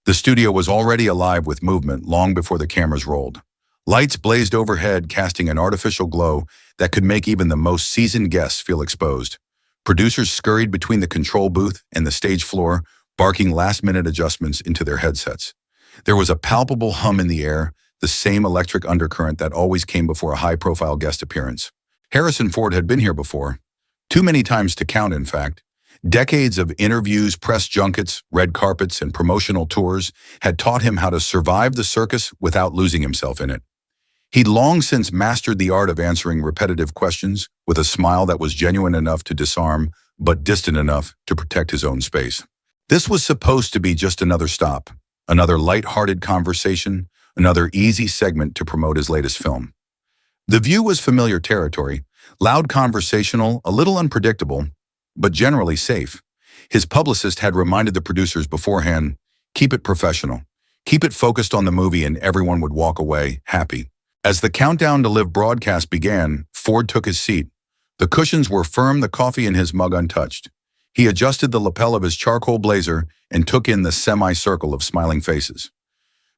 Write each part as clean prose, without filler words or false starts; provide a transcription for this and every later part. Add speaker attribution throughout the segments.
Speaker 1: The studio was already alive with movement long before the cameras rolled. Lights blazed overhead, casting an artificial glow that could make even the most seasoned guests feel exposed. Producers scurried between the control booth and the stage floor, barking last-minute adjustments into their headsets. There was a palpable hum in the air, the same electric undercurrent that always came before a high-profile guest appearance. Harrison Ford had been here before. Too many times to count, in fact. Decades of interviews, press junkets, red carpets, and promotional tours had taught him how to survive the circus without losing himself in it. He'd long since mastered the art of answering repetitive questions with a smile that was genuine enough to disarm, but distant enough to protect his own space. This was supposed to be just another stop, another light-hearted conversation, another easy segment to promote his latest film. The View was familiar territory, loud, conversational, a little unpredictable, but generally safe. His publicist had reminded the producers beforehand, keep it professional, keep it focused on the movie, and everyone would walk away happy. As the countdown to live broadcast began, Ford took his seat. The cushions were firm, the coffee in his mug untouched. He adjusted the lapel of his charcoal blazer and took in the semicircle of smiling faces.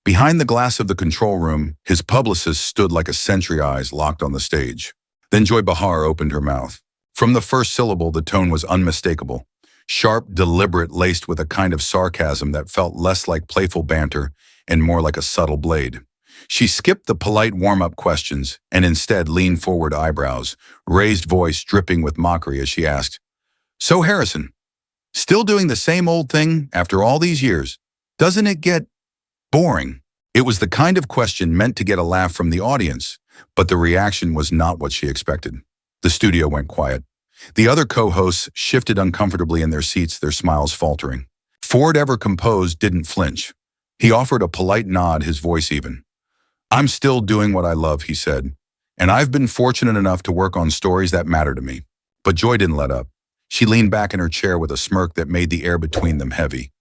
Speaker 1: Behind the glass of the control room, his publicist stood like a sentry, eyes locked on the stage. Then Joy Behar opened her mouth. From the first syllable, the tone was unmistakable. Sharp, deliberate, laced with a kind of sarcasm that felt less like playful banter and more like a subtle blade. She skipped the polite warm-up questions and instead leaned forward, eyebrows, raised voice dripping with mockery as she asked, "So Harrison, still doing the same old thing after all these years? Doesn't it get boring?" It was the kind of question meant to get a laugh from the audience, but the reaction was not what she expected. The studio went quiet. The other co-hosts shifted uncomfortably in their seats, their smiles faltering. Ford, ever composed, didn't flinch. He offered a polite nod, his voice even. "I'm still doing what I love," he said, "and I've been fortunate enough to work on stories that matter to me." But Joy didn't let up. She leaned back in her chair with a smirk that made the air between them heavy.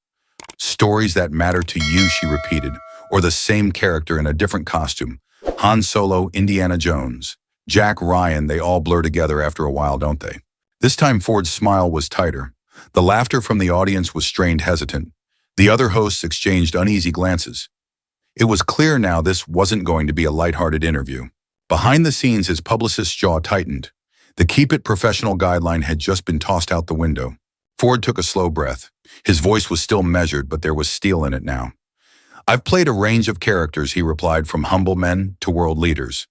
Speaker 1: "Stories that matter to you," she repeated, "or the same character in a different costume. Han Solo, Indiana Jones, Jack Ryan, they all blur together after a while, don't they?" This time Ford's smile was tighter. The laughter from the audience was strained, hesitant. The other hosts exchanged uneasy glances. It was clear now this wasn't going to be a lighthearted interview. Behind the scenes, his publicist's jaw tightened. The keep it professional guideline had just been tossed out the window. Ford took a slow breath. His voice was still measured, but there was steel in it now. "I've played a range of characters," he replied, "from humble men to world leaders.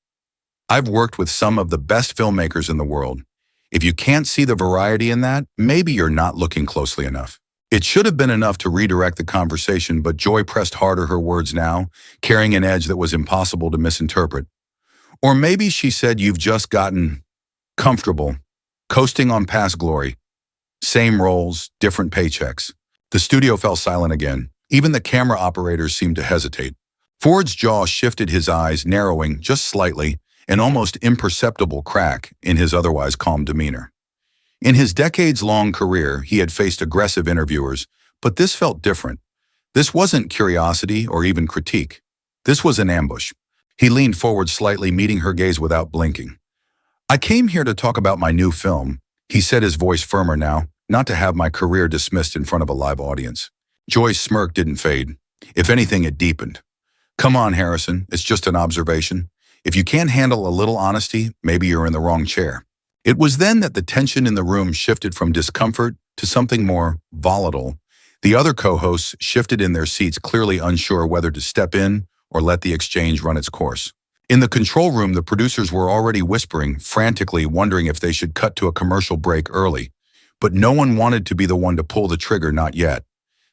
Speaker 1: I've worked with some of the best filmmakers in the world. If you can't see the variety in that, maybe you're not looking closely enough." It should have been enough to redirect the conversation, but Joy pressed harder, her words now, carrying an edge that was impossible to misinterpret. "Or maybe," she said, "you've just gotten comfortable, coasting on past glory. Same roles, different paychecks." The studio fell silent again. Even the camera operators seemed to hesitate. Ford's jaw shifted, his eyes narrowing just slightly, an almost imperceptible crack in his otherwise calm demeanor. In his decades-long career, he had faced aggressive interviewers, but this felt different. This wasn't curiosity or even critique. This was an ambush. He leaned forward slightly, meeting her gaze without blinking. "I came here to talk about my new film," he said, his voice firmer now, "not to have my career dismissed in front of a live audience." Joy's smirk didn't fade. If anything, it deepened. "Come on, Harrison, it's just an observation. If you can't handle a little honesty, maybe you're in the wrong chair." It was then that the tension in the room shifted from discomfort to something more volatile. The other co-hosts shifted in their seats, clearly unsure whether to step in or let the exchange run its course. In the control room, the producers were already whispering, frantically wondering if they should cut to a commercial break early. But no one wanted to be the one to pull the trigger, not yet.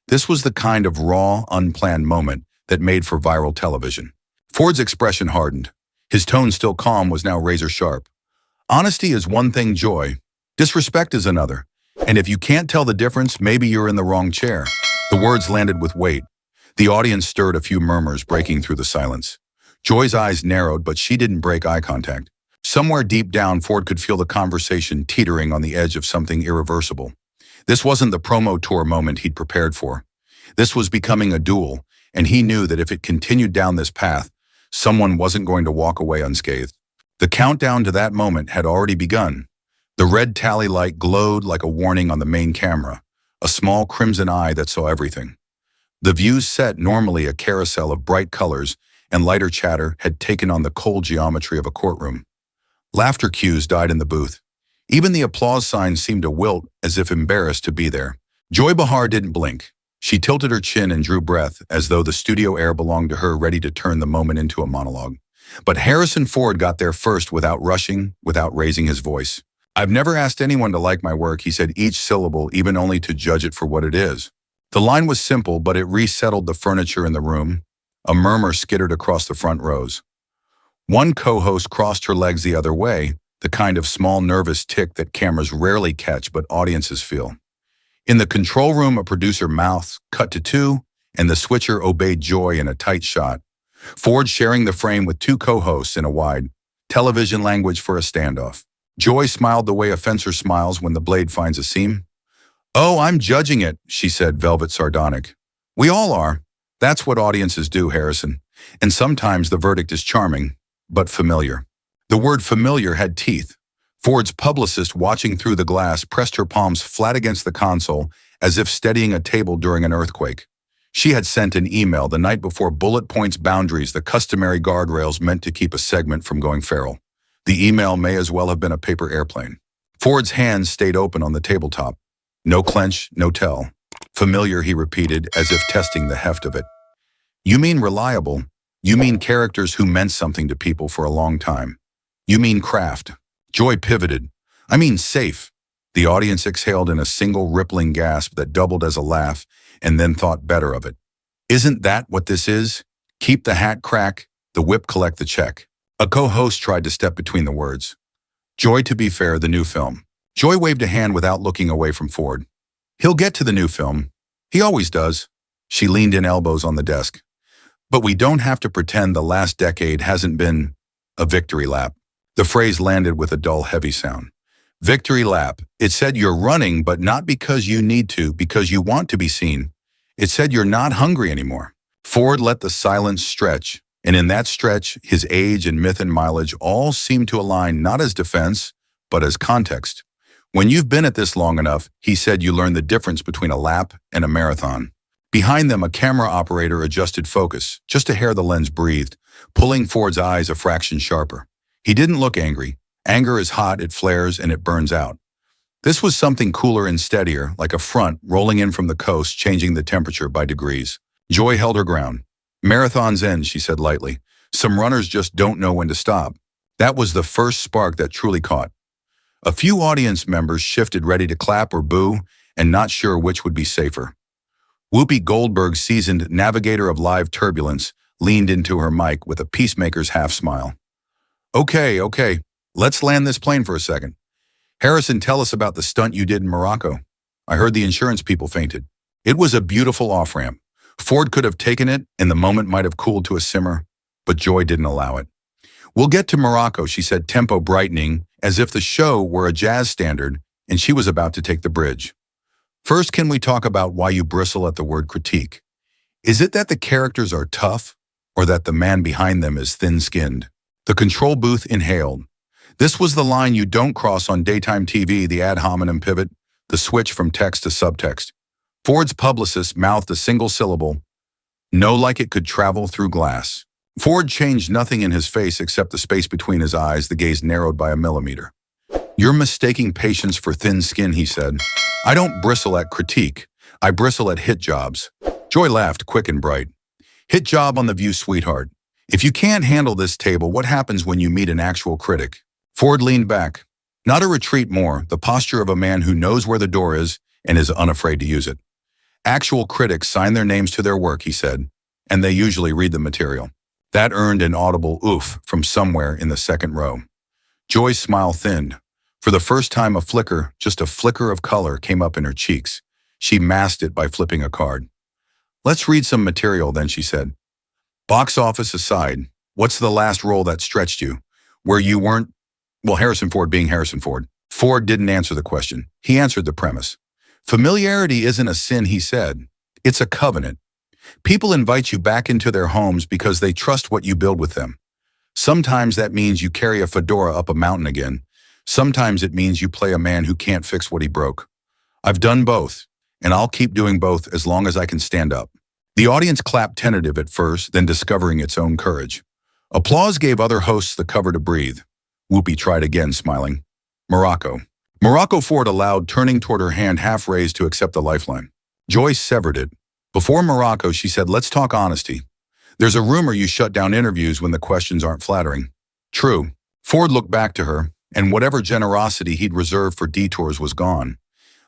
Speaker 1: This was the kind of raw, unplanned moment that made for viral television. Ford's expression hardened. His tone, still calm, was now razor-sharp. "Honesty is one thing, Joy. Disrespect is another. And if you can't tell the difference, maybe you're in the wrong chair." The words landed with weight. The audience stirred, a few murmurs breaking through the silence. Joy's eyes narrowed, but she didn't break eye contact. Somewhere deep down, Ford could feel the conversation teetering on the edge of something irreversible. This wasn't the promo tour moment he'd prepared for. This was becoming a duel, and he knew that if it continued down this path, someone wasn't going to walk away unscathed. The countdown to that moment had already begun. The red tally light glowed like a warning on the main camera, a small crimson eye that saw everything. The views set, normally a carousel of bright colors and lighter chatter, had taken on the cold geometry of a courtroom. Laughter cues died in the booth. Even the applause signs seemed to wilt, as if embarrassed to be there. Joy Behar didn't blink. She tilted her chin and drew breath, as though the studio air belonged to her, ready to turn the moment into a monologue. But Harrison Ford got there first, without rushing, without raising his voice. "I've never asked anyone to like my work," he said, each syllable even only to judge it for what it is. The line was simple, but it resettled the furniture in the room. A murmur skittered across the front rows. One co-host crossed her legs the other way, the kind of small nervous tick that cameras rarely catch but audiences feel. In the control room, a producer mouthed, "Cut to 2, and the switcher obeyed Joy in a tight shot. Ford sharing the frame with two co-hosts in a wide, television language for a standoff. Joy smiled the way a fencer smiles when the blade finds a seam. "Oh, I'm judging it," she said, velvet sardonic. "We all are. That's what audiences do, Harrison. And sometimes the verdict is charming, but familiar." The word familiar had teeth. Ford's publicist, watching through the glass, pressed her palms flat against the console as if steadying a table during an earthquake. She had sent an email the night before, bullet points, boundaries, the customary guardrails meant to keep a segment from going feral. The email may as well have been a paper airplane. Ford's hands stayed open on the tabletop. No clench, no tell. "Familiar," he repeated, as if testing the heft of it. "You mean reliable. You mean characters who meant something to people for a long time. You mean craft." Joy pivoted. "I mean safe." The audience exhaled in a single rippling gasp that doubled as a laugh, and then thought better of it. "Isn't that what this is? Keep the hat crack, the whip collect the check." A co-host tried to step between the words. "Joy, to be fair, the new film." Joy waved a hand without looking away from Ford. "He'll get to the new film. He always does." She leaned in, elbows on the desk. "But we don't have to pretend the last decade hasn't been a victory lap." The phrase landed with a dull, heavy sound. Victory lap. It said you're running, but not because you need to, because you want to be seen. It said you're not hungry anymore. Ford let the silence stretch, and in that stretch, his age and myth and mileage all seemed to align, not as defense, but as context. "When you've been at this long enough," he said, "you learn the difference between a lap and a marathon." Behind them, a camera operator adjusted focus. Just a hair the lens breathed, pulling Ford's eyes a fraction sharper. He didn't look angry. Anger is hot, it flares, and it burns out. This was something cooler and steadier, like a front rolling in from the coast, changing the temperature by degrees. Joy held her ground. "Marathons end," she said lightly. "Some runners just don't know when to stop." That was the first spark that truly caught. A few audience members shifted, ready to clap or boo, and not sure which would be safer. Whoopi Goldberg, seasoned navigator of live turbulence, leaned into her mic with a peacemaker's half-smile. Okay, let's land this plane for a second. Harrison, tell us about the stunt you did in Morocco. I heard the insurance people fainted." It was a beautiful off-ramp. Ford could have taken it, and the moment might have cooled to a simmer, but Joy didn't allow it. "We'll get to Morocco," she said, tempo brightening, as if the show were a jazz standard, and she was about to take the bridge. "First, can we talk about why you bristle at the word critique? Is it that the characters are tough, or that the man behind them is thin-skinned?" The control booth inhaled. This was the line you don't cross on daytime TV, the ad hominem pivot, the switch from text to subtext. Ford's publicist mouthed a single syllable, "No," like it could travel through glass. Ford changed nothing in his face except the space between his eyes, the gaze narrowed by a millimeter. "You're mistaking patience for thin skin," he said. "I don't bristle at critique. I bristle at hit jobs." Joy laughed, quick and bright. "Hit job on The View, sweetheart. If you can't handle this table, what happens when you meet an actual critic?" Ford leaned back. Not a retreat, more, the posture of a man who knows where the door is and is unafraid to use it. "Actual critics sign their names to their work," he said, "and they usually read the material." That earned an audible oof from somewhere in the second row. Joy's smile thinned. For the first time, a flicker, just a flicker of color, came up in her cheeks. She masked it by flipping a card. "Let's read some material then," she said. "Box office aside, what's the last role that stretched you, where you weren't, well, Harrison Ford being Harrison Ford?" Ford didn't answer the question. He answered the premise. "Familiarity isn't a sin," he said. "It's a covenant. People invite you back into their homes because they trust what you build with them. Sometimes that means you carry a fedora up a mountain again. Sometimes it means you play a man who can't fix what he broke. I've done both, and I'll keep doing both as long as I can stand up." The audience clapped tentative at first, then discovering its own courage. Applause gave other hosts the cover to breathe. Whoopi tried again, smiling. Morocco. Morocco Ford allowed, turning toward her hand half raised to accept the lifeline. Joy severed it. Before Morocco, she said, let's talk honesty. There's a rumor you shut down interviews when the questions aren't flattering. True. Ford looked back to her, and whatever generosity he'd reserved for detours was gone.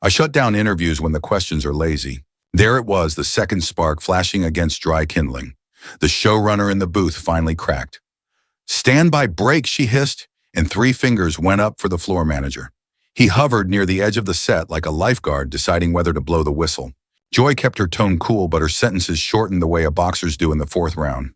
Speaker 1: I shut down interviews when the questions are lazy. There it was, the second spark flashing against dry kindling. The showrunner in the booth finally cracked. Stand by break, she hissed, and 3 fingers went up for the floor manager. He hovered near the edge of the set like a lifeguard deciding whether to blow the whistle. Joy kept her tone cool, but her sentences shortened the way a boxer's do in the 4th round.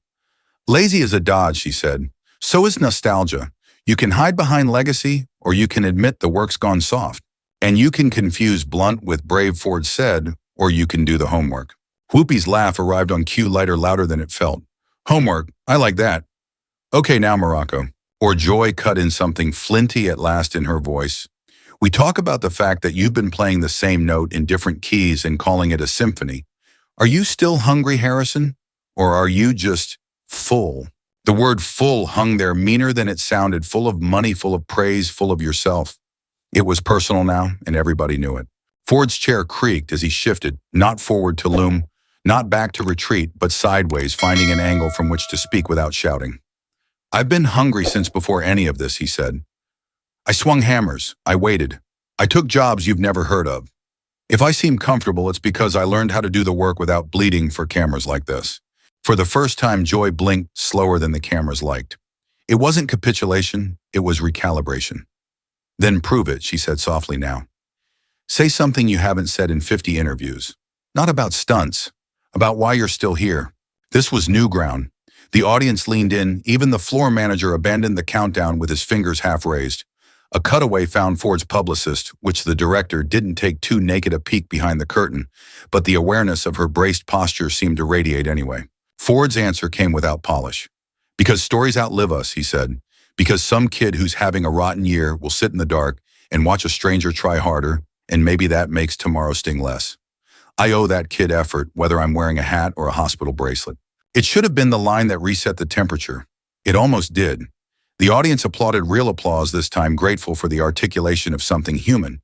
Speaker 1: Lazy is a dodge, she said. So is nostalgia. You can hide behind legacy, or you can admit the work's gone soft. And you can confuse blunt with brave, Ford said, or you can do the homework. Whoopi's laugh arrived on cue, lighter, louder than it felt. Homework, I like that. Okay, now Morocco. Or Joy cut in something flinty at last in her voice. We talk about the fact that you've been playing the same note in different keys and calling it a symphony. Are you still hungry, Harrison? Or are you just full? The word full hung there meaner than it sounded, full of money, full of praise, full of yourself. It was personal now, and everybody knew it. Ford's chair creaked as he shifted, not forward to loom, not back to retreat, but sideways, finding an angle from which to speak without shouting. I've been hungry since before any of this, he said. I swung hammers. I waited. I took jobs you've never heard of. If I seem comfortable, it's because I learned how to do the work without bleeding for cameras like this. For the first time, Joy blinked slower than the cameras liked. It wasn't capitulation, it was recalibration. Then prove it, she said softly now. Say something you haven't said in 50 interviews. Not about stunts, about why you're still here. This was new ground. The audience leaned in, even the floor manager abandoned the countdown with his fingers half raised. A cutaway found Ford's publicist, which the director didn't take too naked a peek behind the curtain, but the awareness of her braced posture seemed to radiate anyway. Ford's answer came without polish. Because stories outlive us, he said. Because some kid who's having a rotten year will sit in the dark and watch a stranger try harder, and maybe that makes tomorrow sting less. I owe that kid effort, whether I'm wearing a hat or a hospital bracelet. It should have been the line that reset the temperature. It almost did. The audience applauded, real applause this time, grateful for the articulation of something human.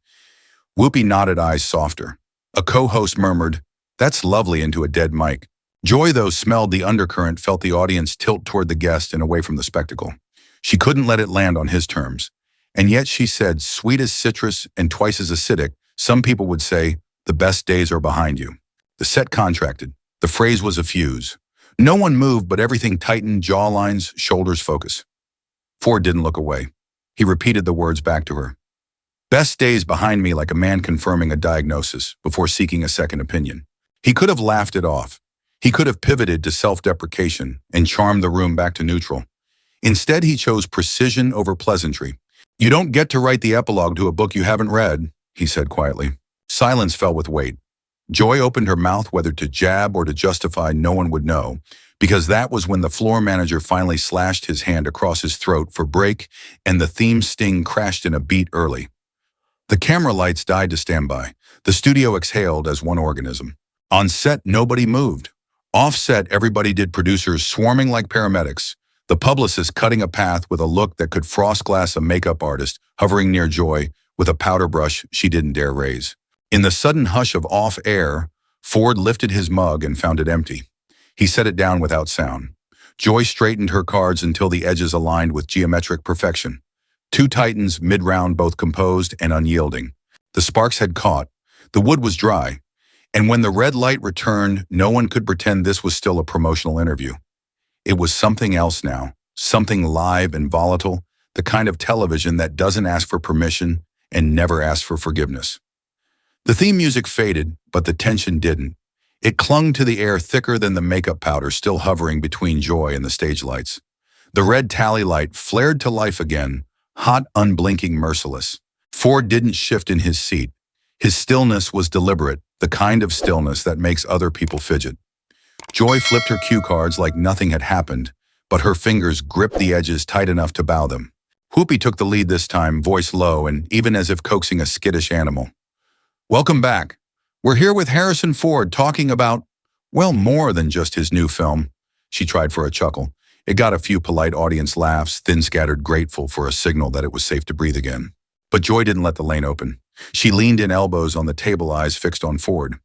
Speaker 1: Whoopi nodded, eyes softer. A co-host murmured, "That's lovely," into a dead mic. Joy, though, smelled the undercurrent, felt the audience tilt toward the guest and away from the spectacle. She couldn't let it land on his terms. And yet she said, sweet as citrus and twice as acidic, some people would say, the best days are behind you. The set contracted. The phrase was a fuse. No one moved, but everything tightened, jawlines, shoulders focus. Ford didn't look away. He repeated the words back to her. Best days behind me, like a man confirming a diagnosis before seeking a second opinion. He could have laughed it off. He could have pivoted to self-deprecation and charmed the room back to neutral. Instead, he chose precision over pleasantry. You don't get to write the epilogue to a book you haven't read, he said quietly. Silence fell with weight. Joy opened her mouth, whether to jab or to justify, no one would know, because that was when the floor manager finally slashed his hand across his throat for break, and the theme sting crashed in a beat early. The camera lights died to standby. The studio exhaled as one organism. On set, nobody moved. Off set, everybody did, producers swarming like paramedics, the publicist cutting a path with a look that could frost glass a makeup artist hovering near Joy with a powder brush she didn't dare raise. In the sudden hush of off-air, Ford lifted his mug and found it empty. He set it down without sound. Joy straightened her cards until the edges aligned with geometric perfection. Two titans mid-round, both composed and unyielding. The sparks had caught. The wood was dry. And when the red light returned, no one could pretend this was still a promotional interview. It was something else now, something live and volatile, the kind of television that doesn't ask for permission and never asks for forgiveness. The theme music faded, but the tension didn't. It clung to the air thicker than the makeup powder still hovering between Joy and the stage lights. The red tally light flared to life again, hot, unblinking, merciless. Ford didn't shift in his seat. His stillness was deliberate, the kind of stillness that makes other people fidget. Joy flipped her cue cards like nothing had happened, but her fingers gripped the edges tight enough to bow them. Whoopi took the lead this time, voice low and even as if coaxing a skittish animal. Welcome back. We're here with Harrison Ford talking about, Well, more than just his new film. She tried for a chuckle. It got a few polite audience laughs, then scattered grateful for a signal that it was safe to breathe again. But Joy didn't let the lane open. She leaned in, elbows on the table, eyes fixed on Ford.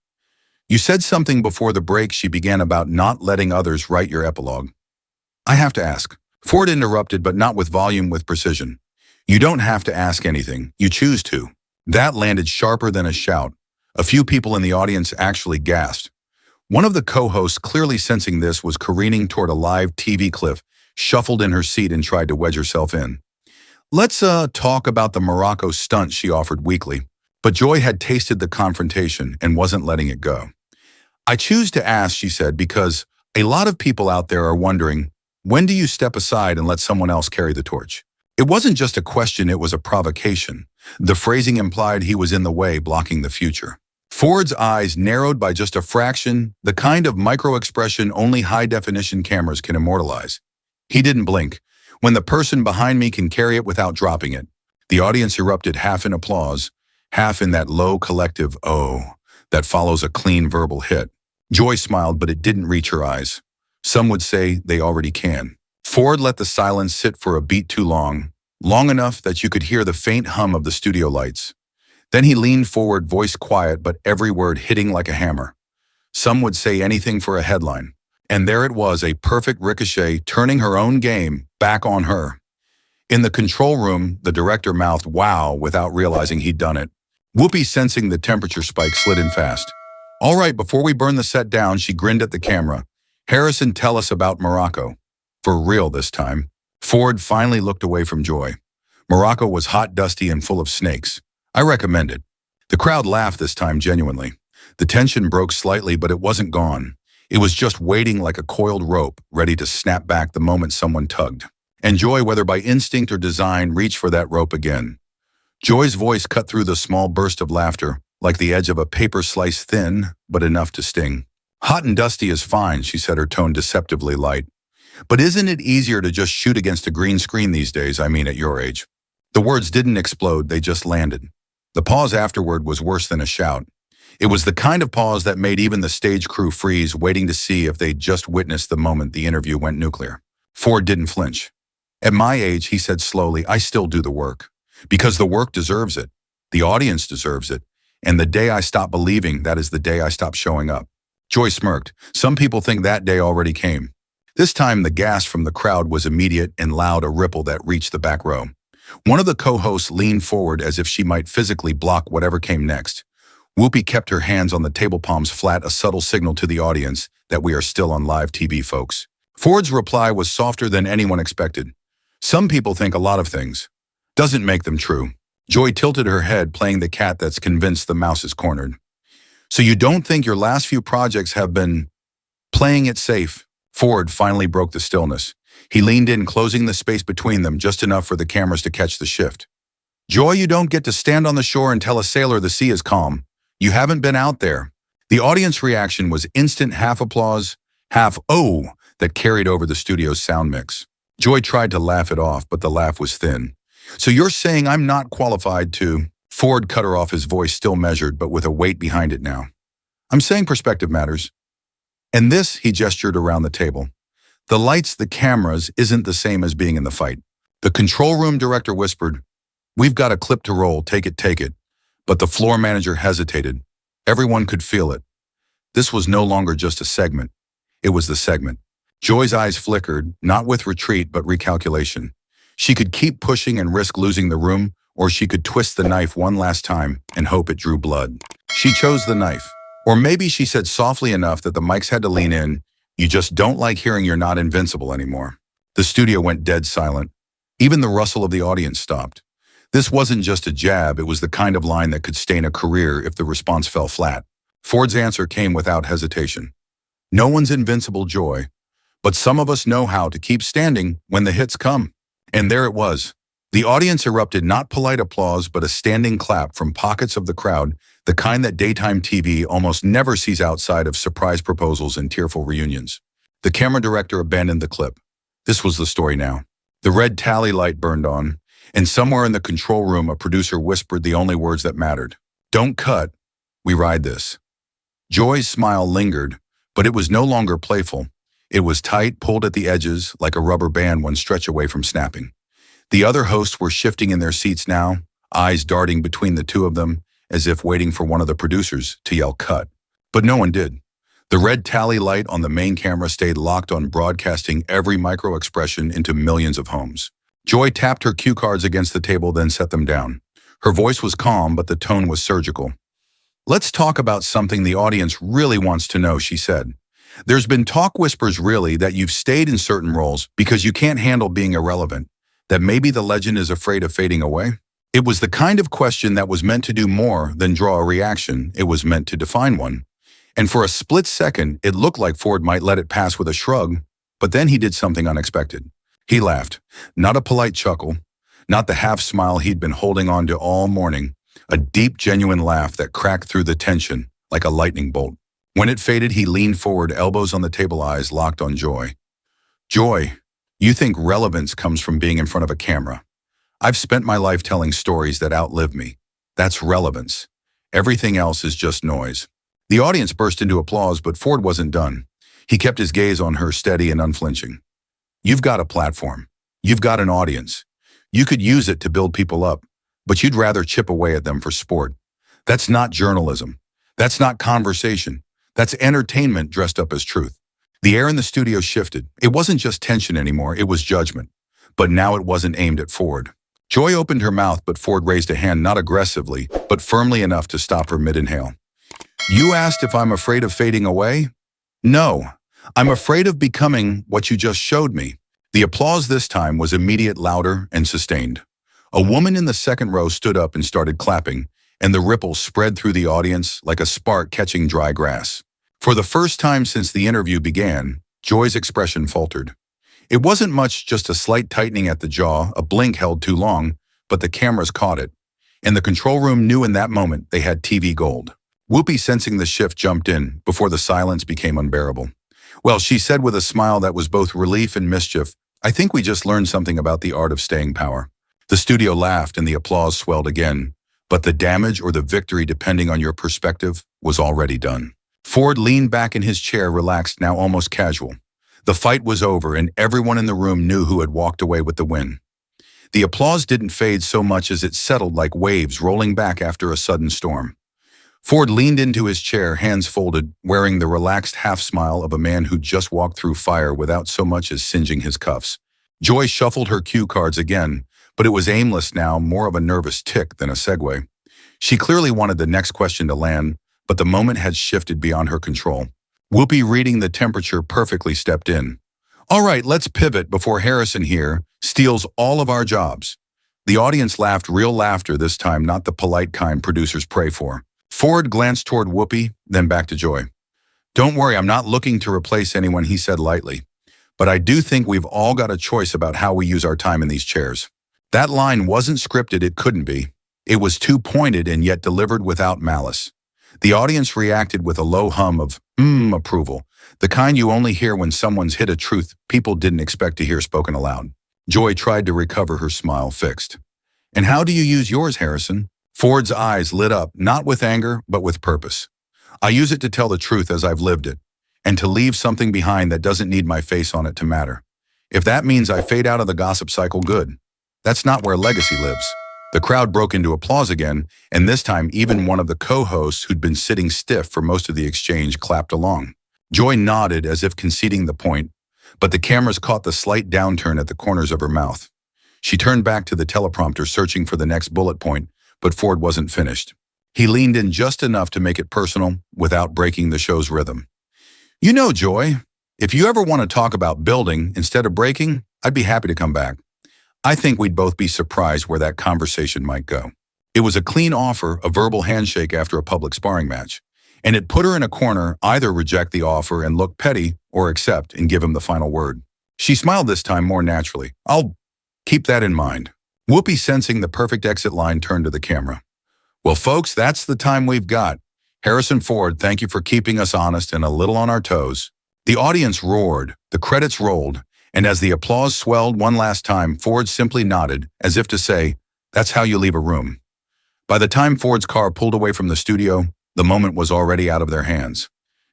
Speaker 1: You said something before the break, she began, about not letting others write your epilogue. I have to ask. Ford interrupted, but not with volume, with precision. You don't have to ask anything. You choose to. That landed sharper than a shout. A few people in the audience actually gasped. One of the co-hosts, clearly sensing this, was careening toward a live TV cliff, shuffled in her seat and tried to wedge herself in. Let's talk about the Morocco stunt, she offered weakly. But Joy had tasted the confrontation and wasn't letting it go. I choose to ask, she said, because a lot of people out there are wondering, when do you step aside and let someone else carry the torch? It wasn't just a question, it was a provocation. The phrasing implied he was in the way, blocking the future. Ford's eyes narrowed by just a fraction, the kind of micro-expression only high-definition cameras can immortalize. He didn't blink. When the person behind me can carry it without dropping it. The audience erupted, half in applause, half in that low collective "oh" that follows a clean verbal hit. Joy smiled, but it didn't reach her eyes. Some would say they already can. Ford let the silence sit for a beat too long, long enough that you could hear the faint hum of the studio lights. Then he leaned forward, voice quiet, but every word hitting like a hammer. Some would say anything for a headline. And there it was, a perfect ricochet, turning her own game back on her. In the control room, the director mouthed "wow" without realizing he'd done it. Whoopi, sensing the temperature spike, slid in fast. All right, before we burn the set down, she grinned at the camera. Harrison, tell us about Morocco. For real this time. Ford finally looked away from Joy. Morocco was hot, dusty, and full of snakes. I recommend it. The crowd laughed this time genuinely. The tension broke slightly, but it wasn't gone. It was just waiting like a coiled rope, ready to snap back the moment someone tugged. And Joy, whether by instinct or design, reached for that rope again. Joy's voice cut through the small burst of laughter, like the edge of a paper slice, thin, but enough to sting. Hot and dusty is fine, she said, her tone deceptively light. But isn't it easier to just shoot against a green screen these days, I mean at your age? The words didn't explode, they just landed. The pause afterward was worse than a shout. It was the kind of pause that made even the stage crew freeze, waiting to see if they'd just witnessed the moment the interview went nuclear. Ford didn't flinch. At my age, he said slowly, I still do the work. Because the work deserves it. The audience deserves it. And the day I stop believing, that is the day I stop showing up. Joy smirked. Some people think that day already came. This time, the gasp from the crowd was immediate and loud, a ripple that reached the back row. One of the co-hosts leaned forward as if she might physically block whatever came next. Whoopi kept her hands on the table, palms flat, a subtle signal to the audience that we are still on live TV, folks. Ford's reply was softer than anyone expected. Some people think a lot of things. Doesn't make them true. Joy tilted her head, playing the cat that's convinced the mouse is cornered. So you don't think your last few projects have been playing it safe? Ford finally broke the stillness. He leaned in, closing the space between them just enough for the cameras to catch the shift. Joy, you don't get to stand on the shore and tell a sailor the sea is calm. You haven't been out there. The audience reaction was instant, half applause, half "oh" that carried over the studio's sound mix. Joy tried to laugh it off, but the laugh was thin. So you're saying I'm not qualified to... Ford cut her off, his voice still measured, but with a weight behind it now. I'm saying perspective matters. And this, he gestured around the table. The lights, the cameras, isn't the same as being in the fight. The control room director whispered, we've got a clip to roll, take it, take it. But the floor manager hesitated. Everyone could feel it. This was no longer just a segment. It was the segment. Joy's eyes flickered, not with retreat, but recalculation. She could keep pushing and risk losing the room, or she could twist the knife one last time and hope it drew blood. She chose the knife. Or maybe she said softly enough that the mics had to lean in, you just don't like hearing you're not invincible anymore. The studio went dead silent. Even the rustle of the audience stopped. This wasn't just a jab, it was the kind of line that could stain a career if the response fell flat. Ford's answer came without hesitation. No one's invincible, Joy, but some of us know how to keep standing when the hits come. And there it was. The audience erupted, not polite applause, but a standing clap from pockets of the crowd, the kind that daytime TV almost never sees outside of surprise proposals and tearful reunions. The camera director abandoned the clip. This was the story now. The red tally light burned on, and somewhere in the control room, a producer whispered the only words that mattered. Don't cut. We ride this. Joy's smile lingered, But it was no longer playful. It was tight, pulled at the edges, like a rubber band one stretch away from snapping. The other hosts were shifting in their seats now, eyes darting between the two of them, as if waiting for one of the producers to yell cut. But no one did. The red tally light on the main camera stayed locked on, broadcasting every micro-expression into millions of homes. Joy tapped her cue cards against the table, then set them down. Her voice was calm, but the tone was surgical. "Let's talk about something the audience really wants to know," she said. "There's been talk whispers really that you've stayed in certain roles because you can't handle being irrelevant, that maybe the legend is afraid of fading away." It was the kind of question that was meant to do more than draw a reaction. It was meant to define one. And for a split second, it looked like Ford might let it pass with a shrug, but then he did something unexpected. He laughed, not a polite chuckle, not the half smile he'd been holding on to all morning, a deep, genuine laugh that cracked through the tension like a lightning bolt. When it faded, he leaned forward, elbows on the table, eyes locked on Joy. "Joy, you think relevance comes from being in front of a camera. I've spent my life telling stories that outlive me. That's relevance. Everything else is just noise." The audience burst into applause, but Ford wasn't done. He kept his gaze on her, steady and unflinching. "You've got a platform. You've got an audience. You could use it to build people up, but you'd rather chip away at them for sport. That's not journalism. That's not conversation. That's entertainment dressed up as truth." The air in the studio shifted. It wasn't just tension anymore, it was judgment. But now it wasn't aimed at Ford. Joy opened her mouth, but Ford raised a hand, not aggressively, but firmly enough to stop her mid-inhale. "You asked if I'm afraid of fading away? No, I'm afraid of becoming what you just showed me." The applause this time was immediate, louder, and sustained. A woman in the second row stood up and started clapping, and the ripple spread through the audience like a spark catching dry grass. For the first time since the interview began, Joy's expression faltered. It wasn't much, just a slight tightening at the jaw, a blink held too long, but the cameras caught it. And the control room knew in that moment they had TV gold. Whoopi, sensing the shift, jumped in before the silence became unbearable. "Well," she said with a smile that was both relief and mischief, "I think we just learned something about the art of staying power." The studio laughed and the applause swelled again, but the damage or the victory, depending on your perspective, was already done. Ford leaned back in his chair, relaxed, now almost casual. The fight was over, and everyone in the room knew who had walked away with the win. The applause didn't fade so much as it settled like waves rolling back after a sudden storm. Ford leaned into his chair, hands folded, wearing the relaxed half-smile of a man who'd just walked through fire without so much as singeing his cuffs. Joy shuffled her cue cards again, but it was aimless now, more of a nervous tick than a segue. She clearly wanted the next question to land, but the moment had shifted beyond her control. Whoopi, reading the temperature perfectly, stepped in. "All right, let's pivot before Harrison here steals all of our jobs." The audience laughed, real laughter this time, not the polite kind producers pray for. Ford glanced toward Whoopi, then back to Joy. "Don't worry, I'm not looking to replace anyone," he said lightly. "But I do think we've all got a choice about how we use our time in these chairs." That line wasn't scripted, it couldn't be. It was too pointed and yet delivered without malice. The audience reacted with a low hum of approval, the kind you only hear when someone's hit a truth people didn't expect to hear spoken aloud. Joy tried to recover, her smile fixed. "And how do you use yours, Harrison?" Ford's eyes lit up, not with anger, but with purpose. "I use it to tell the truth as I've lived it, and to leave something behind that doesn't need my face on it to matter. If that means I fade out of the gossip cycle, good. That's not where legacy lives." The crowd broke into applause again, and this time even one of the co-hosts, who'd been sitting stiff for most of the exchange, clapped along. Joy nodded as if conceding the point, but the cameras caught the slight downturn at the corners of her mouth. She turned back to the teleprompter, searching for the next bullet point, but Ford wasn't finished. He leaned in just enough to make it personal without breaking the show's rhythm. "You know, Joy, if you ever want to talk about building instead of breaking, I'd be happy to come back. I think we'd both be surprised where that conversation might go." It was a clean offer, a verbal handshake after a public sparring match, and it put her in a corner: either reject the offer and look petty, or accept and give him the final word. She smiled this time more naturally. "I'll keep that in mind." Whoopi, sensing the perfect exit line, turned to the camera. "Well, folks, that's the time we've got. Harrison Ford, thank you for keeping us honest and a little on our toes." The audience roared, the credits rolled, and as the applause swelled one last time, Ford simply nodded, as if to say, "That's how you leave a room." By the time Ford's car pulled away from the studio, the moment was already out of their hands.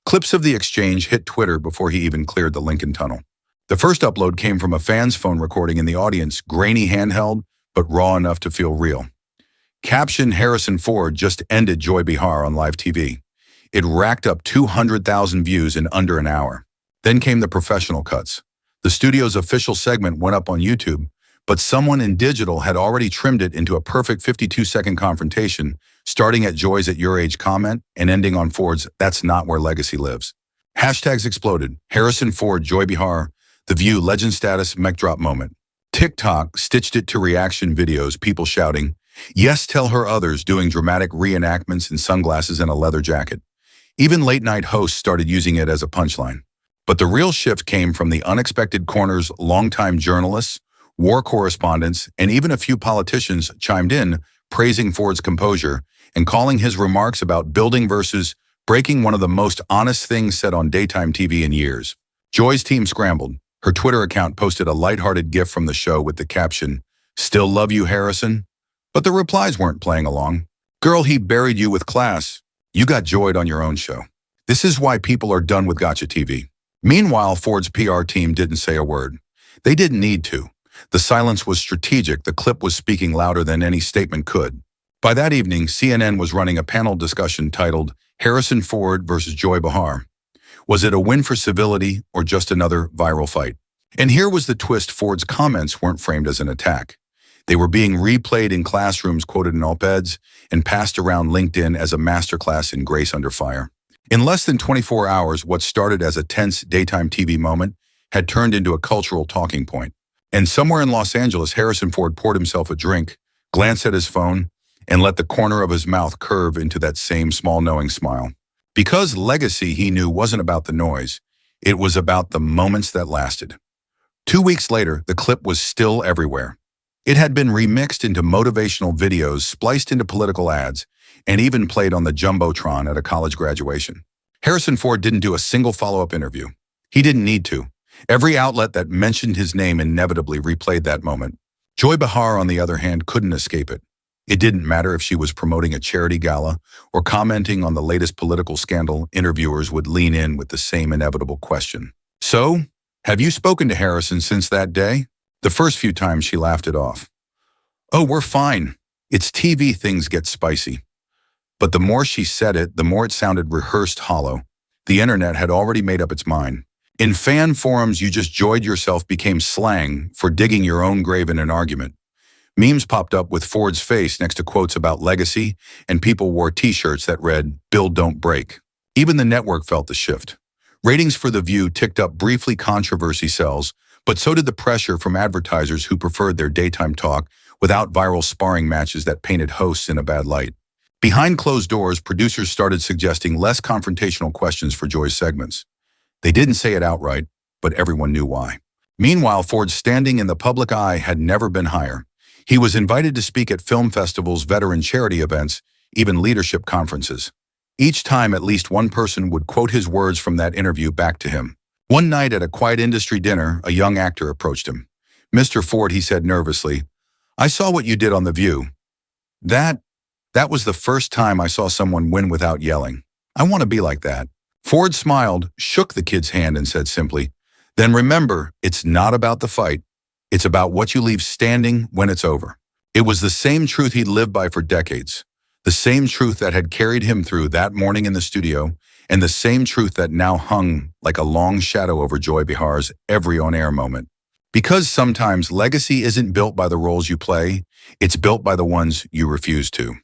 Speaker 1: Clips of the exchange hit Twitter before he even cleared the Lincoln Tunnel. The first upload came from a fan's phone recording in the audience, grainy handheld, but raw enough to feel real. Caption: Harrison Ford just ended Joy Behar on live TV. It racked up 200,000 views in under an hour. Then came the professional cuts. The studio's official segment went up on YouTube, but someone in digital had already trimmed it into a perfect 52-second confrontation, starting at Joy's "at your age" comment and ending on Ford's "that's not where legacy lives." Hashtags exploded. Harrison Ford, Joy Behar, The View, legend status, mic drop moment. TikTok stitched it to reaction videos, people shouting, "Yes, tell her others," doing dramatic reenactments in sunglasses and a leather jacket. Even late-night hosts started using it as a punchline. But the real shift came from the unexpected corners. Longtime journalists, war correspondents, and even a few politicians chimed in, praising Ford's composure and calling his remarks about building versus breaking one of the most honest things said on daytime TV in years. Joy's team scrambled. Her Twitter account posted a lighthearted gif from the show with the caption, "Still love you, Harrison?" But the replies weren't playing along. "Girl, he buried you with class. You got joyed on your own show. This is why people are done with Gotcha TV." Meanwhile, Ford's PR team didn't say a word. They didn't need to. The silence was strategic. The clip was speaking louder than any statement could. By that evening, CNN was running a panel discussion titled Harrison Ford versus Joy Behar. Was it a win for civility or just another viral fight? And here was the twist: Ford's comments weren't framed as an attack. They were being replayed in classrooms, quoted in op-eds, and passed around LinkedIn as a masterclass in grace under fire. In less than 24 hours, what started as a tense daytime TV moment had turned into a cultural talking point. And somewhere in Los Angeles, Harrison Ford poured himself a drink, glanced at his phone, and let the corner of his mouth curve into that same small knowing smile. Because legacy, he knew, wasn't about the noise. It was about the moments that lasted. 2 weeks later, the clip was still everywhere. It had been remixed into motivational videos, spliced into political ads, and even played on the Jumbotron at a college graduation. Harrison Ford didn't do a single follow-up interview. He didn't need to. Every outlet that mentioned his name inevitably replayed that moment. Joy Behar, on the other hand, couldn't escape it. It didn't matter if she was promoting a charity gala or commenting on the latest political scandal, interviewers would lean in with the same inevitable question. "So, have you spoken to Harrison since that day?" The first few times she laughed it off. "Oh, we're fine. It's TV, things get spicy." But the more she said it, the more it sounded rehearsed, hollow. The internet had already made up its mind. In fan forums, "you just joyed yourself" became slang for digging your own grave in an argument. Memes popped up with Ford's face next to quotes about legacy, and people wore t-shirts that read, "Build, don't break." Even the network felt the shift. Ratings for The View ticked up briefly. Controversy sells, but so did the pressure from advertisers who preferred their daytime talk without viral sparring matches that painted hosts in a bad light. Behind closed doors, producers started suggesting less confrontational questions for Joy's segments. They didn't say it outright, but everyone knew why. Meanwhile, Ford's standing in the public eye had never been higher. He was invited to speak at film festivals, veteran charity events, even leadership conferences. Each time, at least one person would quote his words from that interview back to him. One night at a quiet industry dinner, a young actor approached him. "Mr. Ford," he said nervously, "I saw what you did on The View. That was the first time I saw someone win without yelling. I want to be like that." Ford smiled, shook the kid's hand, and said simply, "Then remember, it's not about the fight. It's about what you leave standing when it's over." It was the same truth he'd lived by for decades, the same truth that had carried him through that morning in the studio, and the same truth that now hung like a long shadow over Joy Behar's every on-air moment. Because sometimes legacy isn't built by the roles you play, it's built by the ones you refuse to.